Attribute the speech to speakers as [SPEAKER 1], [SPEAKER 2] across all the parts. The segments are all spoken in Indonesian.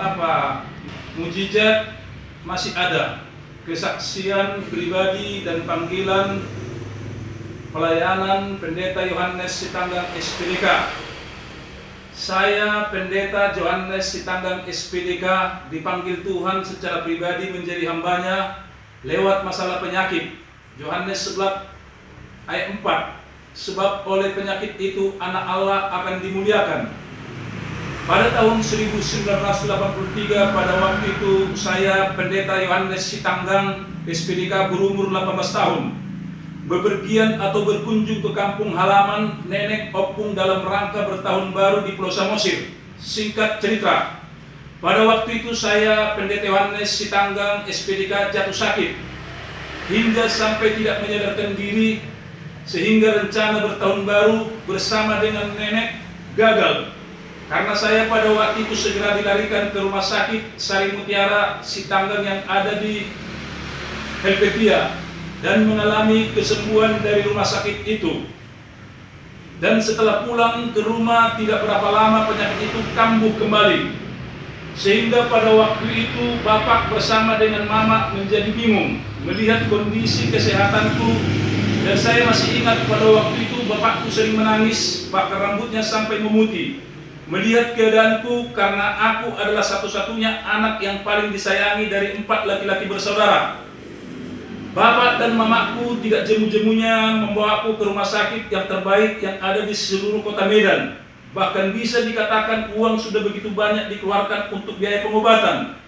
[SPEAKER 1] apa, mujizat masih ada, kesaksian pribadi dan panggilan pelayanan Pendeta Yohanes Sitanggang SPDK. Saya Pendeta Yohanes Sitanggang SPDK dipanggil Tuhan secara pribadi menjadi hambanya lewat masalah penyakit. Yohanes 11 ayat 4, sebab oleh penyakit itu anak Allah akan dimuliakan. Pada tahun 1983 pada waktu itu saya Pendeta Yohanes Sitanggang SPDK berumur 18 tahun bepergian atau berkunjung ke kampung halaman nenek opung dalam rangka bertahun baru di Pulau Samosir. Singkat cerita, pada waktu itu saya Pendeta Yohanes Sitanggang SPDK jatuh sakit hingga sampai tidak menyadarkan diri, sehingga rencana bertahun baru bersama dengan nenek gagal. Karena saya pada waktu itu segera dilarikan ke rumah sakit Sari Mutiara Sitanggang yang ada di Helvetia dan mengalami kesembuhan dari rumah sakit itu. Dan setelah pulang ke rumah tidak berapa lama penyakit itu kambuh kembali, sehingga pada waktu itu bapak bersama dengan mama menjadi bingung melihat kondisi kesehatanku. Dan saya masih ingat pada waktu itu bapakku sering menangis, bahkan rambutnya sampai memutih melihat keadaanku, karena aku adalah satu-satunya anak yang paling disayangi dari 4 laki-laki bersaudara. Bapak dan mamaku tidak jemu-jemunya membawaku ke rumah sakit yang terbaik yang ada di seluruh kota Medan. Bahkan bisa dikatakan uang sudah begitu banyak dikeluarkan untuk biaya pengobatan.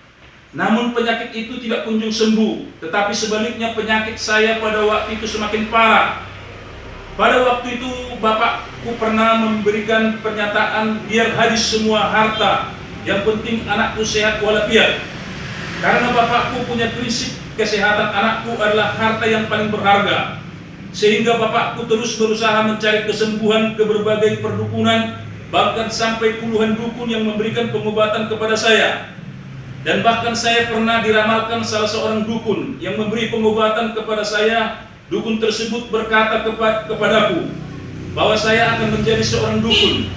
[SPEAKER 1] Namun penyakit itu tidak kunjung sembuh, tetapi sebaliknya penyakit saya pada waktu itu semakin parah. Pada waktu itu bapakku pernah memberikan pernyataan, biar habis semua harta, yang penting anakku sehat walafiat. Karena bapakku punya prinsip kesehatan anakku adalah harta yang paling berharga, sehingga bapakku terus berusaha mencari kesembuhan ke berbagai perdukunan, bahkan sampai puluhan dukun yang memberikan pengobatan kepada saya. Dan bahkan saya pernah diramalkan salah seorang dukun yang memberi pengobatan kepada saya. Dukun tersebut berkata kepadaku bahwa saya akan menjadi seorang dukun.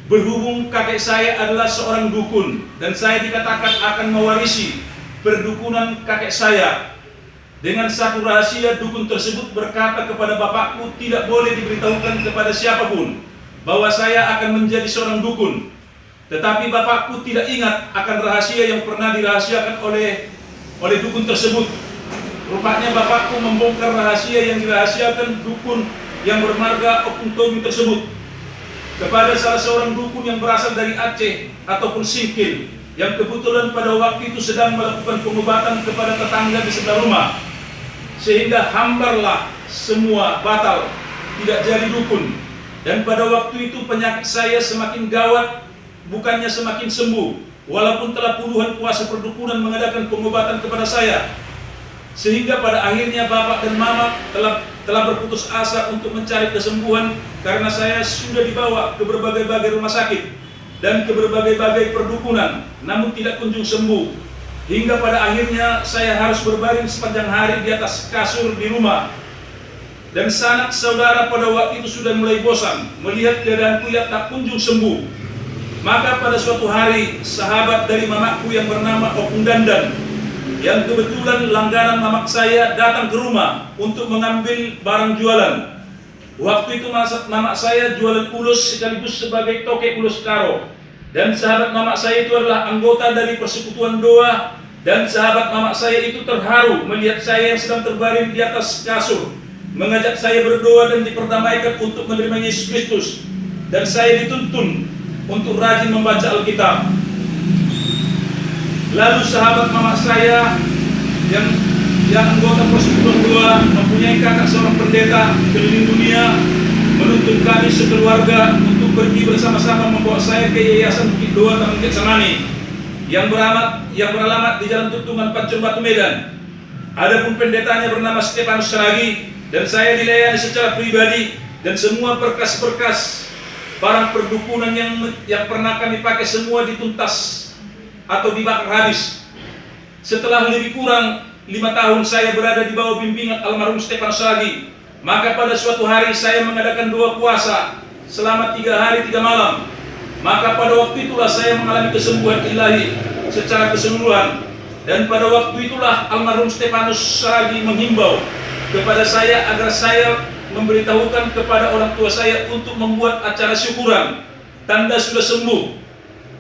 [SPEAKER 1] Berhubung kakek saya adalah seorang dukun dan saya dikatakan akan mewarisi perdukunan kakek saya. Dengan satu rahasia, dukun tersebut berkata kepada bapakku tidak boleh diberitahukan kepada siapapun bahwa saya akan menjadi seorang dukun. Tetapi bapakku tidak ingat akan rahasia yang pernah dirahasiakan oleh dukun tersebut. Rupanya bapakku membongkar rahasia yang dirahasiakan dukun yang bermarga Opung Tomi tersebut kepada salah seorang dukun yang berasal dari Aceh ataupun Singkil, yang kebetulan pada waktu itu sedang melakukan pengobatan kepada tetangga di sebelah rumah, sehingga hambarlah semua, batal, tidak jadi dukun. Dan pada waktu itu penyakit saya semakin gawat, bukannya semakin sembuh, walaupun telah puluhan kuasa perdukunan mengadakan pengobatan kepada saya. Sehingga pada akhirnya bapak dan mama telah berputus asa untuk mencari kesembuhan, karena saya sudah dibawa ke berbagai-bagai rumah sakit dan ke berbagai-bagai perdukunan, namun tidak kunjung sembuh. Hingga pada akhirnya saya harus berbaring sepanjang hari di atas kasur di rumah. Dan sanak saudara pada waktu itu sudah mulai bosan melihat keadaanku yang tak kunjung sembuh. Maka pada suatu hari sahabat dari mamaku yang bernama Opung Dandan, yang kebetulan langganan mamak saya, datang ke rumah untuk mengambil barang jualan. Waktu itu mamak saya jualan ulus sekaligus sebagai tokek ulus karo. Dan sahabat mamak saya itu adalah anggota dari persekutuan doa. Dan sahabat mamak saya itu terharu melihat saya yang sedang terbaring di atas kasur, mengajak saya berdoa dan diperdamaikan untuk menerima Yesus Kristus. Dan saya dituntun untuk rajin membaca Alkitab. Lalu sahabat mama saya yang anggota persekutuan doa mempunyai kakak seorang pendeta keliling dunia, menuntun kami sekeluarga untuk pergi bersama-sama membawa saya ke Yayasan Bukit Doa Taman Getsemani yang beralamat di Jalan Tuntungan Pancur Batu Medan. Adapun pendetanya bernama Stefanus Saragi, dan saya dilayani secara pribadi, dan semua berkas-berkas barang perdukunan yang pernah kami pakai semua dituntas atau dibakar habis. Setelah lebih kurang 5 tahun saya berada di bawah bimbingan almarhum Stefanus Saragi, maka pada suatu hari saya mengadakan 2 puasa selama 3 hari 3 malam. Maka pada waktu itulah saya mengalami kesembuhan ilahi secara keseluruhan. Dan pada waktu itulah almarhum Stefanus Saragi menghimbau kepada saya agar saya memberitahukan kepada orang tua saya untuk membuat acara syukuran tanda sudah sembuh.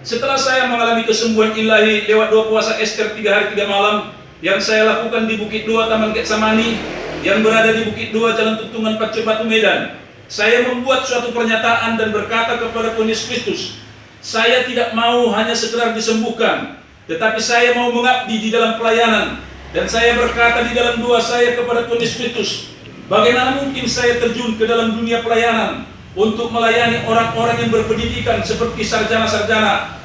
[SPEAKER 1] Setelah saya mengalami kesembuhan ilahi lewat doa puasa Ester 3 hari 3 malam yang saya lakukan di Bukit Dua Taman Getsamani yang berada di Bukit Dua Jalan Tuntungan Pacu Batu Medan, saya membuat suatu pernyataan dan berkata kepada Tuhan Yesus Kristus, saya tidak mau hanya sekedar disembuhkan, tetapi saya mau mengabdi di dalam pelayanan. Dan saya berkata di dalam doa saya kepada Tuhan Yesus Kristus, bagaimana mungkin saya terjun ke dalam dunia pelayanan untuk melayani orang-orang yang berpendidikan seperti sarjana-sarjana.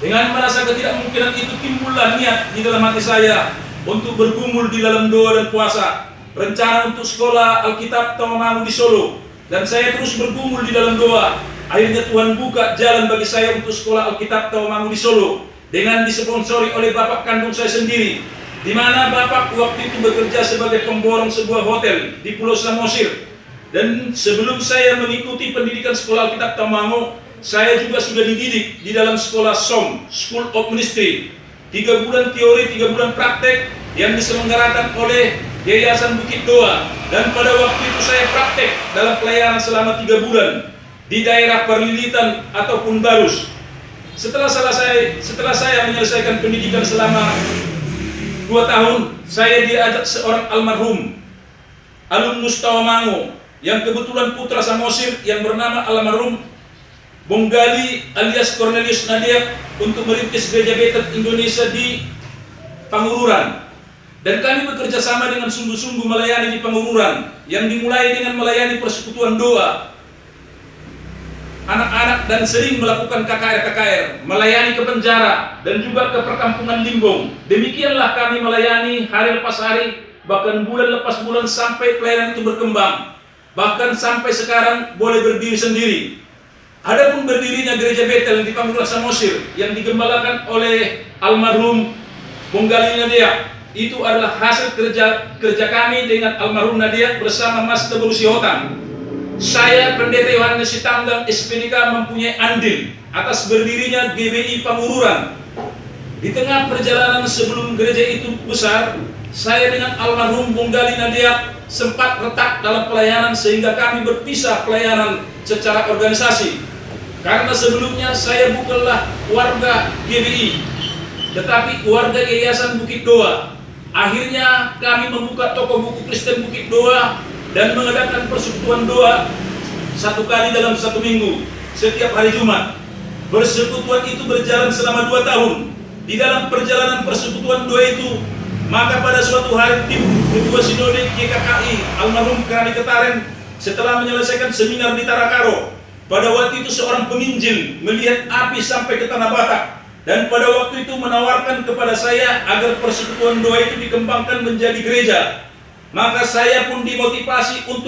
[SPEAKER 1] Dengan merasa ketidakmungkinan itu timbullah niat di dalam hati saya untuk bergumul di dalam doa dan puasa, rencana untuk sekolah Alkitab Tawangmangu di Solo, dan saya terus bergumul di dalam doa. Akhirnya Tuhan buka jalan bagi saya untuk sekolah Alkitab Tawangmangu di Solo dengan disponsori oleh bapak kandung saya sendiri, di mana bapak waktu itu bekerja sebagai pemborong sebuah hotel di Pulau Samosir. Dan sebelum saya mengikuti pendidikan sekolah Alkitab Tawangmangu, saya juga sudah dididik di dalam sekolah SOM, School of Ministry, 3 bulan teori, 3 bulan praktek yang diselenggarakan oleh Yayasan Bukit Doa. Dan pada waktu itu saya praktek dalam pelayanan selama 3 bulan di daerah Perlilitan ataupun Barus. Setelah saya menyelesaikan pendidikan selama 2 tahun, saya diajak seorang almarhum alumnus Tawangmangu yang kebetulan putra Samosir yang bernama almarhum Bonggali alias Cornelius Nadia untuk merintis Gereja Betel Indonesia di Pangururan. Dan kami bekerja sama dengan sungguh-sungguh melayani di Pangururan, yang dimulai dengan melayani persekutuan doa anak-anak dan sering melakukan KKR, melayani ke penjara dan juga ke perkampungan Limbong. Demikianlah kami melayani hari lepas hari, bahkan bulan lepas bulan sampai pelayanan itu berkembang. Bahkan sampai sekarang boleh berdiri sendiri. Adapun berdirinya Gereja Betel di Pangururan Samosir yang digembalakan oleh almarhum Bonggali Nadia, itu adalah hasil kerja kami dengan almarhum Nadia bersama Mas Tebu Sihotan. Saya Pendeta Yohanes Sitanggang SPDK mempunyai andil atas berdirinya GBI Pangururan. Di tengah perjalanan sebelum gereja itu besar, saya dengan almarhum Bonggali Nadia sempat retak dalam pelayanan sehingga kami berpisah pelayanan secara organisasi. Karena sebelumnya saya bukanlah warga GBI, tetapi warga Yayasan Bukit Doa. Akhirnya kami membuka toko buku Kristen Bukit Doa dan mengadakan persekutuan doa 1 kali dalam 1 minggu, setiap hari Jumat. Persekutuan itu berjalan selama 2 tahun. Di dalam perjalanan persekutuan doa itu, maka pada suatu hari tim Ketua Sinode GKKI almarhum Kerani Ketaren setelah menyelesaikan seminar di Tarakaro, pada waktu itu seorang penginjil melihat api sampai ke Tanah Batak, dan pada waktu itu menawarkan kepada saya agar persekutuan doa itu dikembangkan menjadi gereja. Maka saya pun dimotivasi untuk